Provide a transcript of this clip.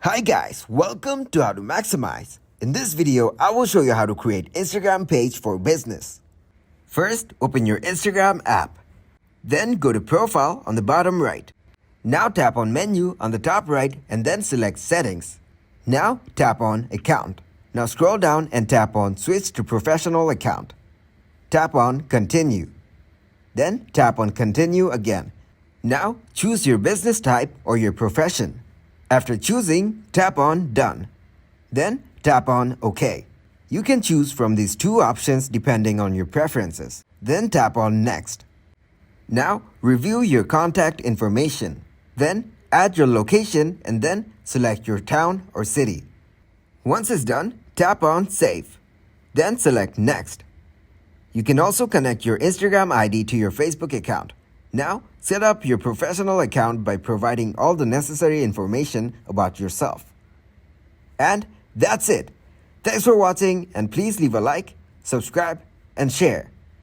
Hi guys, welcome to How to Maximize. In this video, I will show you how to create Instagram page for business. First, open your Instagram app. Then go to Profile on the bottom right. Now tap on Menu on the top right and then select Settings. Now tap on Account. Now scroll down and tap on Switch to Professional Account. Tap on Continue. Then tap on Continue again. Now choose your business type or your profession. After choosing, tap on Done. Then tap on OK. You can choose from these two options depending on your preferences. Then tap on Next. Now review your contact information. Then add your location and then select your town or city. Once it's done, tap on Save. Then select Next. You can also connect your Instagram ID to your Facebook account. Now, set up your professional account by providing all the necessary information about yourself. And that's it. Thanks for watching and please leave a like, subscribe, and share.